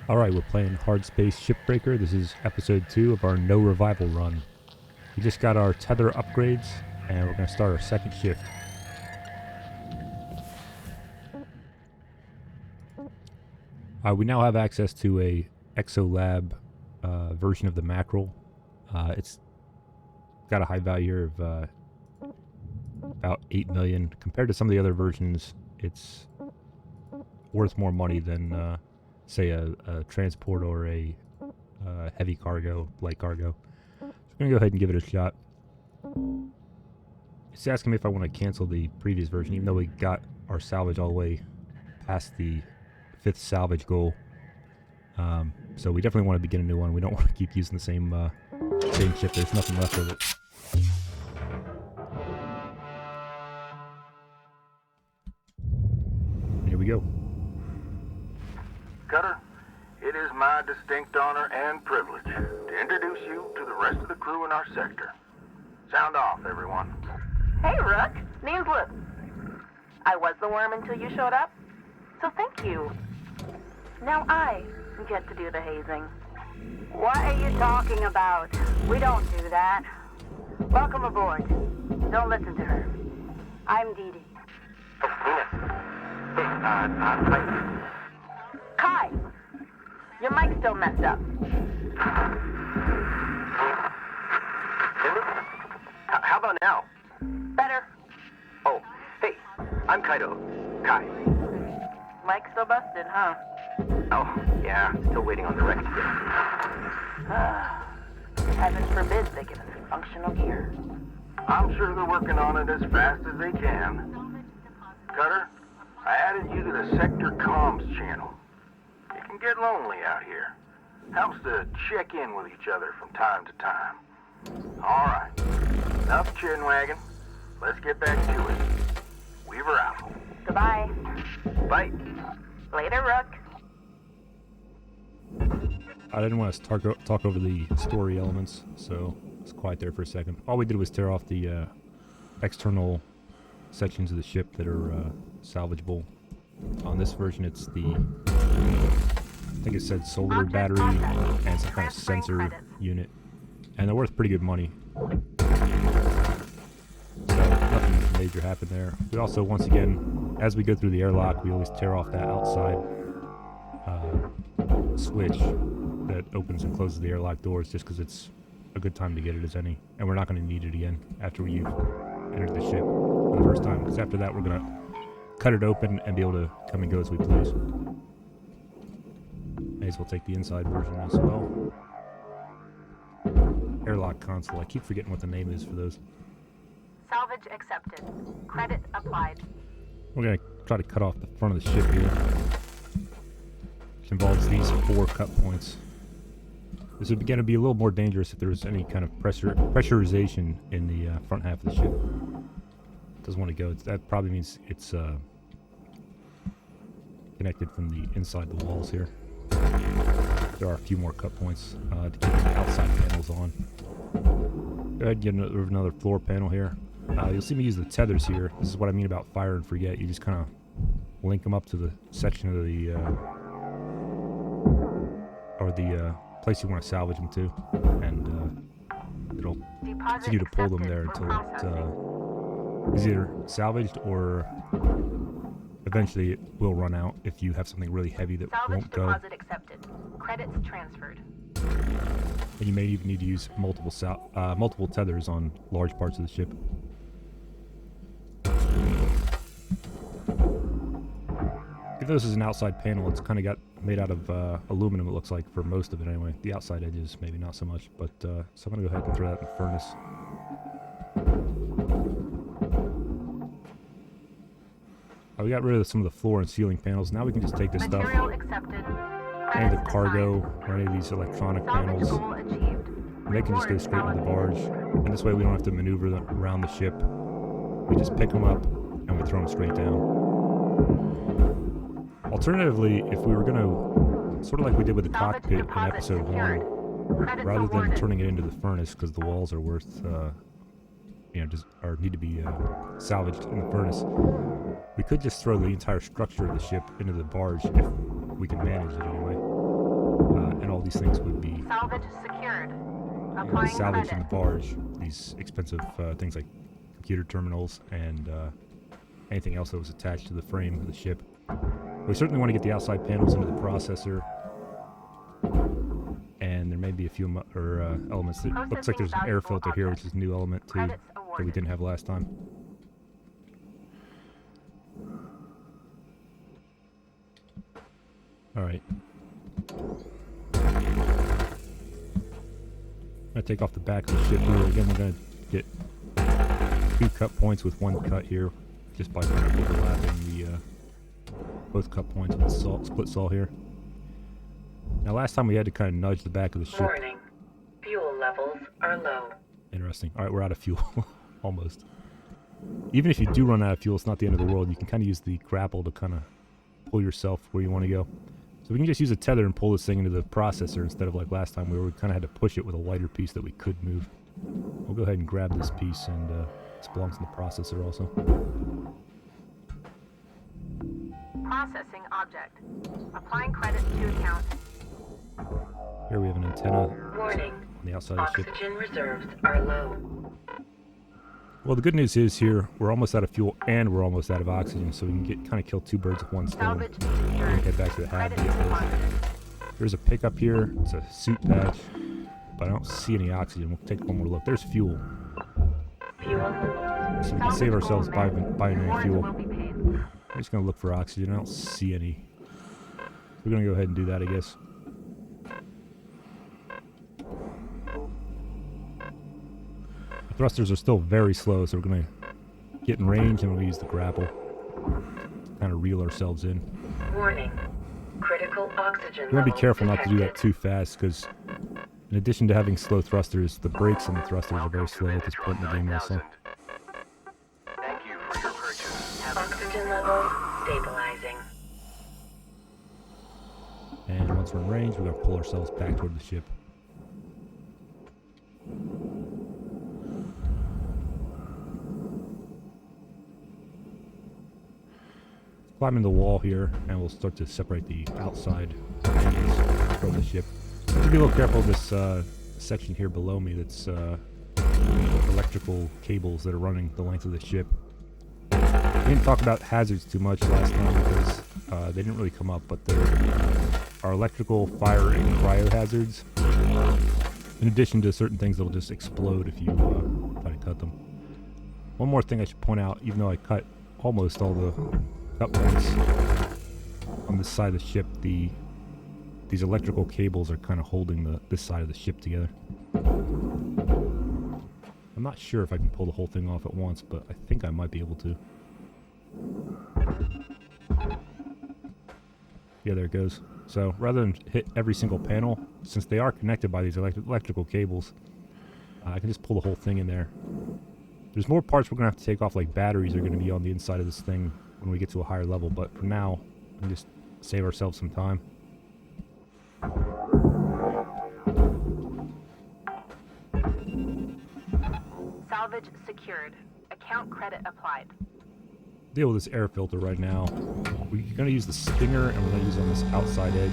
Alright, we're playing Hardspace Shipbreaker. This is episode 2 of our no revival run. We just got our tether upgrades, and we're going to start our second shift. We now have access to a Exolab version of the mackerel. It's got a high value here of about 8 million. Compared to some of the other versions, it's worth more money than say a transport or a heavy cargo, light cargo. So I'm going to go ahead and give it a shot. It's asking me if I want to cancel the previous version, even though we got our salvage all the way past the 5th salvage goal. So we definitely want to begin a new one. We don't want to keep using the same ship. There's nothing left of it. Here we go. Cutter, it is my distinct honor and privilege to introduce you to the rest of the crew in our sector. Sound off, everyone. Hey, Rook. Name's Luke. I was the worm until you showed up, so thank you. Now I get to do the hazing. What are you talking about? We don't do that. Welcome aboard. Don't listen to her. I'm Dee Dee. Oh, Nina. Hey, Kai! Your mic's still messed up. How about now? Better. Oh, hey, I'm Kaido. Kai. Mic's still busted, huh? Oh, yeah, still waiting on the wreck to get. Heaven forbid they give us functional gear. I'm sure they're working on it as fast as they can. Cutter, I added you to the sector comms channel. It can get lonely out here. Helps to check in with each other from time to time. All right, enough chin wagging. Let's get back to it. Weaver out. Goodbye. Bye. Later, Rook. I didn't want us to talk over the story elements, so it's quiet there for a second. All we did was tear off the external sections of the ship that are salvageable. On this version, it's the, I think it said solar battery and some kind of sensor unit. And they're worth pretty good money. So nothing major happened there. We also, once again, as we go through the airlock, we always tear off that outside switch that opens and closes the airlock doors, just because it's a good time to get it as any. And we're not going to need it again after you've entered the ship for the first time, because after that we're going to cut it open and be able to come and go as we please. May as well take the inside version as well. Airlock console. I keep forgetting what the name is for those. Salvage accepted. Credit applied. We're going to try to cut off the front of the ship here, which involves these 4 cut points. This would begin to be a little more dangerous if there was any kind of pressurization in the front half of the ship. Doesn't want to go. That probably means it's connected from the inside the walls here. There are a few more cut points to keep the outside panels on. Go ahead and get another floor panel here. You'll see me use the tethers here. This is what I mean about fire and forget. You just kind of link them up to the section of the place you want to salvage them to, and it'll continue to pull them there until it is either salvaged or eventually it will run out if you have something really heavy that won't go. Deposit accepted. Credits transferred. And you may even need to use multiple tethers on large parts of the ship. If this is an outside panel, it's kind of got made out of aluminum, it looks like, for most of it anyway. The outside edges, maybe not so much, but so I'm going to go ahead and throw that in the furnace. We got rid of some of the floor and ceiling panels. Now we can just take this stuff, Accepted. any of the cargo or any of these electronic panels, and they can just go straight into the barge. And this way we don't have to maneuver them around the ship. We just pick them up and we throw them straight down. Alternatively, if we were going to, sort of like we did with the cockpit in episode 1, rather than turning it into the furnace because the walls are worth, need to be salvaged in the furnace, we could just throw the entire structure of the ship into the barge if we can manage it anyway. And all these things would be Salvage secured. Applying salvaged in the credit. barge. These expensive things like computer terminals and anything else that was attached to the frame of the ship. We certainly want to get the outside panels into the processor. And there may be a few elements that looks like there's an air filter here, which is a new element too Credits that we awarded. didn't have last time. All right. I'm gonna take off the back of the ship here. Again, we're gonna get 2 cut points with 1 cut here, just by kind of overlapping the both cut points with the split saw here. Now, last time we had to kind of nudge the back of the ship. Warning. Fuel levels are low. Interesting. All right, we're out of fuel, almost. Even if you do run out of fuel, it's not the end of the world. You can kind of use the grapple to kind of pull yourself where you want to go. So we can just use a tether and pull this thing into the processor instead of like last time where we kind of had to push it with a lighter piece that we could move. We'll go ahead and grab this piece, and this belongs in the processor also. Processing object. Applying credit to account. Here we have an antenna Warning. on the outside of the ship. Oxygen reserves are low. Well, the good news is here, we're almost out of fuel and we're almost out of oxygen, so we can get kind of kill 2 birds with 1 stone. Salvage And secured. head back to the hab Credit to get those. deposited. There's a pickup here. It's a suit patch, but I don't see any oxygen. We'll take one more look. There's fuel, Fuel. so we can save ourselves buying any Warrants fuel. will be paid. I'm just gonna look for oxygen. I don't see any. We're gonna go ahead and do that, I guess. The thrusters are still very slow, so we're gonna get in range and we'll use the grapple. Kind of reel ourselves in. Warning. Critical oxygen You want to be levels careful not to do that detected. too fast, because in addition to having slow thrusters, the brakes on the thrusters are very slow at this point in the game also. Thank you for your purchase. Oxygen levels stabilizing. And once we're in range, we're going to pull ourselves back toward the ship. Climbing the wall here, and we'll start to separate the outside edges from the ship. Have to be a little careful of this section here below me that's electrical cables that are running the length of the ship. We didn't talk about hazards too much last time because they didn't really come up, but there are electrical, fire, and cryo hazards. In addition to certain things that will just explode if you try to cut them. One more thing I should point out, even though I cut almost all the cut points on this side of the ship, these electrical cables are kind of holding this side of the ship together. I'm not sure if I can pull the whole thing off at once, but I think I might be able to. Yeah, there it goes. So rather than hit every single panel, since they are connected by these electrical cables, I can just pull the whole thing in there. There's more parts we're going to have to take off, like batteries are going to be on the inside of this thing when we get to a higher level, but for now, we can just save ourselves some time. Salvage secured. Account credit applied. Deal with this air filter right now. We're going to use the stinger, and we're going to use it on this outside edge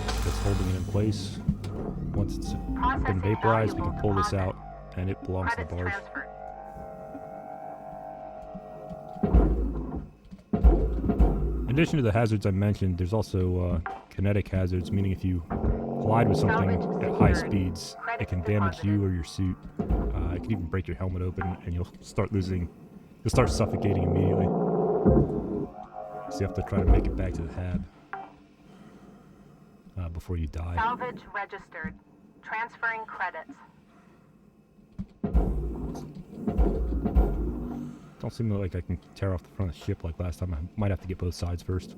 that's holding it in place. Once it's been Processing vaporized, we can valuable pull this deposit. out, and it belongs to the Credits barge. transferred. In addition to the hazards I mentioned, there's also kinetic hazards, meaning if you collide with something Salvage at high secured. speeds, it Credits can damage deposited. you or your suit. It can even break your helmet open, and you'll start suffocating immediately. So you have to try to make it back to the hab before you die. Salvage registered. Transferring credits. Don't seem like I can tear off the front of the ship like last time. I might have to get both sides first.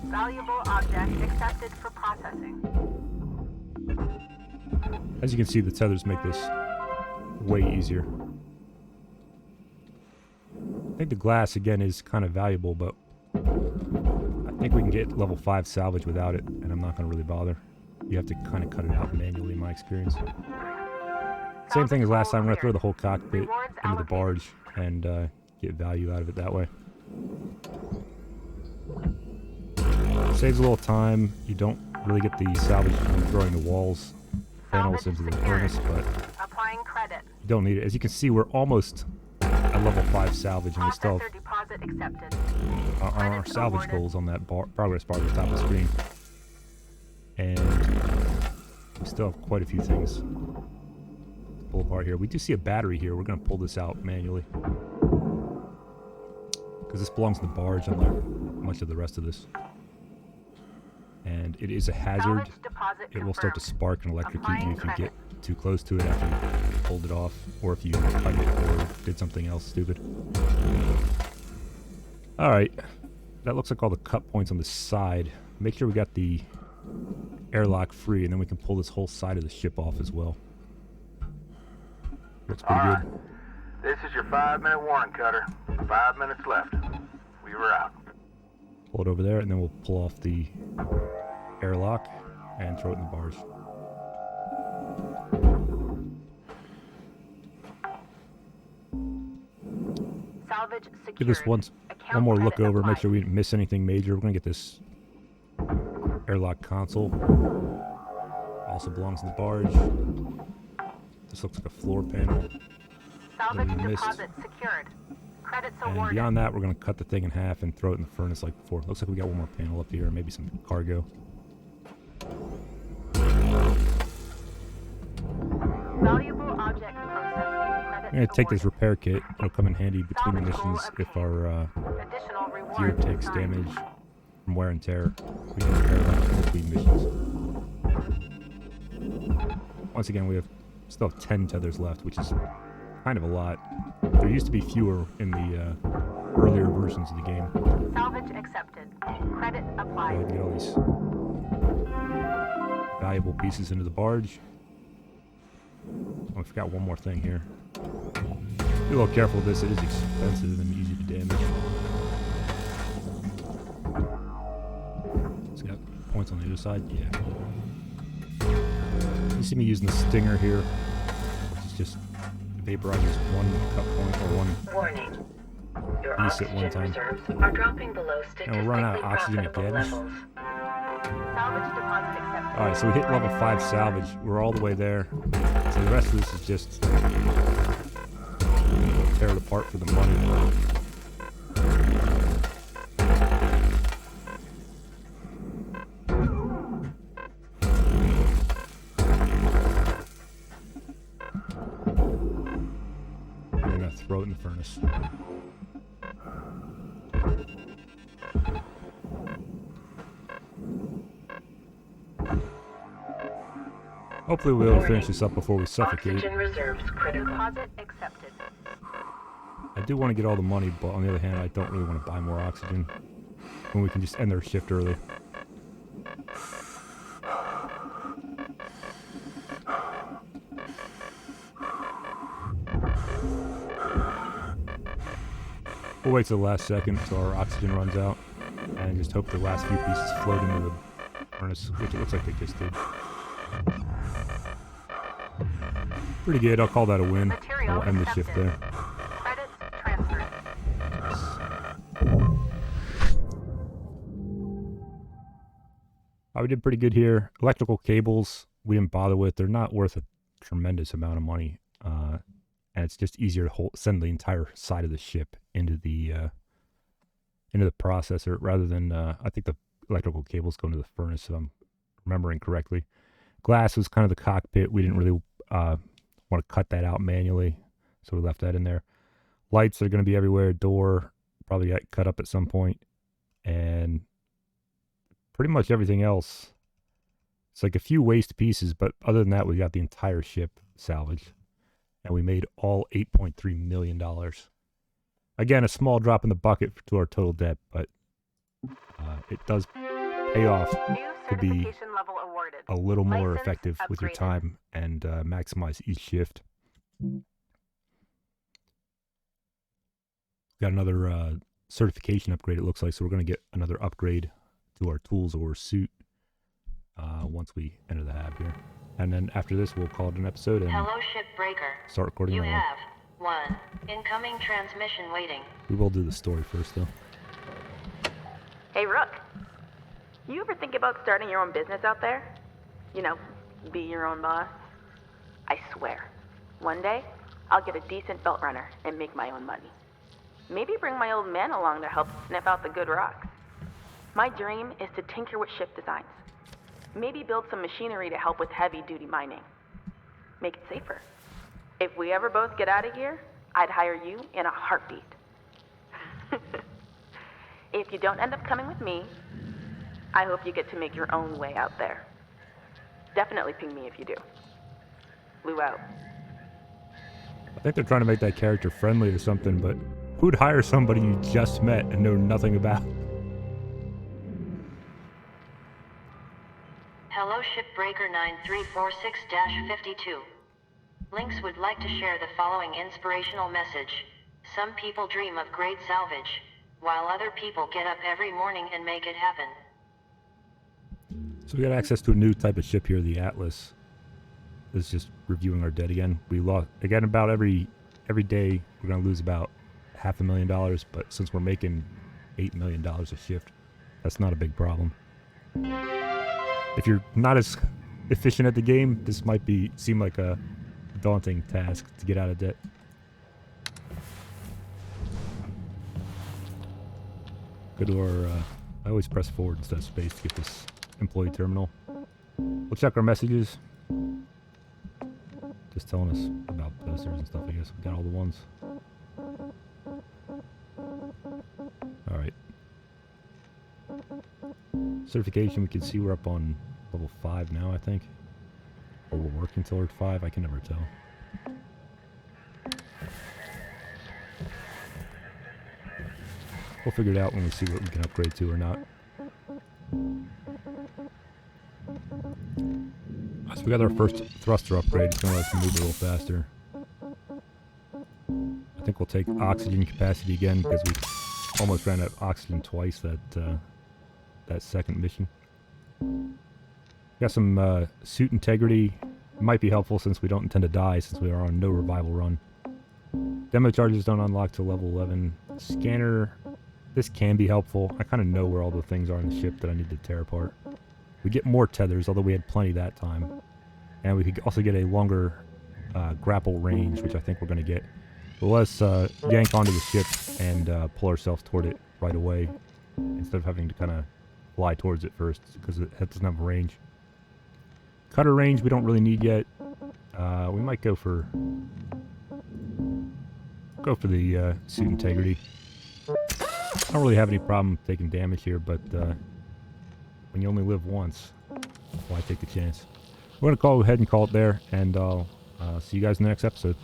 Valuable object accepted for processing. As you can see, the tethers make this way easier. I think the glass, again, is kind of valuable, but I think we can get level 5 salvage without it, and I'm not going to really bother. You have to kind of cut it out manually, in my experience. Same thing as last time. We're going to throw the whole cockpit into the barge and get value out of it that way. Saves a little time. You don't really get the salvage from throwing the walls panels into the furnace, but Applying credit. you don't need it. As you can see, we're almost at level 5 salvage, and we still have Processor deposit accepted. our Credits salvage awarded. goals on that progress bar at the top of the screen. And we still have quite a few things to pull apart here. We do see a battery here. We're going to pull this out manually, because this belongs to the barge, unlike much of the rest of this. And it is a hazard. Salvage deposit It will start to confirmed. spark and electrocute you if you Applying get too close to it after you pulled it off, or if you cut it or did something else stupid. Alright, that looks like all the cut points on the side. Make sure we got the airlock free, and then we can pull this whole side of the ship off as well. Looks pretty All right. good. This is your 5-minute warning, Cutter. 5 minutes left. We were out. Pull it over there, and then we'll pull off the airlock and throw it in the barge. Salvage secured. Give this one more look over, make sure we didn't miss anything major. We're going to get this airlock console. Also belongs to the barge. This looks like a floor panel. Salvage we missed. deposit secured. Credits And awarded. beyond that, we're going to cut the thing in half and throw it in the furnace like before. Looks like we got one more panel up here, maybe some cargo. Valuable object processing. Credits I'm going to take this awarded. repair kit. It'll come in handy between the Salvage goal missions if obtained. our Additional reward gear takes assigned. damage from wear and tear. We can repair that between missions. Once again, we still have 10 tethers left, which is kind of a lot. There used to be fewer in the earlier versions of the game. Salvage accepted. Credit Go ahead applied. and get all these valuable pieces into the barge. Oh, I forgot one more thing here. Be a little careful with this. It is expensive and easy to damage. It's got points on the other side. Yeah. You see me using the stinger here, which is just vaporizes one cut point or one. Warning. Your Use it one oxygen time. reserves are dropping below And we're running out of statistically oxygen profitable again. levels. Salvage deposit accepted. Alright, so we hit level 5 salvage. We're all the way there. So the rest of this is just tear it apart for the money. I'm gonna throw it in the furnace. Hopefully we'll be able to finish this up before we suffocate. Oxygen reserves critical. Deposit accepted. I do want to get all the money, but on the other hand, I don't really want to buy more oxygen when we can just end our shift early. We'll wait till the last second until our oxygen runs out, and just hope the last few pieces float into the furnace, which it looks like they just did. Pretty good. I'll call that a win. Material We'll end the shift accepted. there. Credits transferred. We did pretty good here. Electrical cables we didn't bother with. They're not worth a tremendous amount of money, and it's just easier to send the entire side of the ship into the processor rather than I think the electrical cables go into the furnace, if I'm remembering correctly. Glass was kind of the cockpit. We didn't really want to cut that out manually, so we left that in there. Lights are going to be everywhere. Door probably got cut up at some point, and pretty much everything else. It's like a few waste pieces, but other than that, we got the entire ship salvaged, and we made all $8.3 million. Again, a small drop in the bucket to our total debt, but it does pay off New to be certification level awarded. a little more License effective with your upgraded. time and maximize each shift. Got another certification upgrade, it looks like, so we're going to get another upgrade to our tools or suit once we enter the hab here. And then after this, we'll call it an episode and Hello, Shipbreaker. start recording You another one. have one Incoming transmission waiting. We will do the story first, though. Hey, Rook. You ever think about starting your own business out there? You know, be your own boss? I swear, one day, I'll get a decent belt runner and make my own money. Maybe bring my old man along to help sniff out the good rocks. My dream is to tinker with ship designs. Maybe build some machinery to help with heavy-duty mining. Make it safer. If we ever both get out of here, I'd hire you in a heartbeat. If you don't end up coming with me, I hope you get to make your own way out there. Definitely ping me if you do. Lou out. I think they're trying to make that character friendly or something, but who'd hire somebody you just met and know nothing about? Hello Shipbreaker 9346-52. Lynx would like to share the following inspirational message. Some people dream of great salvage, while other people get up every morning and make it happen. So we got access to a new type of ship here, the Atlas. This is just reviewing our debt again. We lost again about every day. We're gonna lose about $500,000, but since we're making $8 million a shift, that's not a big problem. If you're not as efficient at the game, this might seem like a daunting task to get out of debt. Go to our, I always press forward instead of space to get this employee terminal. We'll check our messages. Just telling us about posters and stuff, I guess. We got all the ones. Alright. Certification, we can see we're up on level 5 now, I think. Or we're working toward 5, I can never tell. We'll figure it out when we see what we can upgrade to or not. So we got our first thruster upgrade. It's going to let us move a little faster. I think we'll take oxygen capacity again because we almost ran out of oxygen twice that second mission. Got some suit integrity. It might be helpful since we don't intend to die since we are on no revival run. Demo charges don't unlock till level 11. Scanner, this can be helpful. I kind of know where all the things are in the ship that I need to tear apart. We get more tethers, although we had plenty that time. And we could also get a longer grapple range, which I think we're going to get. But let's yank onto the ship and pull ourselves toward it right away, instead of having to kind of fly towards it first, because it doesn't have a range. Cutter range we don't really need yet. We might go for the suit integrity. I don't really have any problem taking damage here, but when you only live once, why take the chance? We're going to go ahead and call it there, and I'll see you guys in the next episode.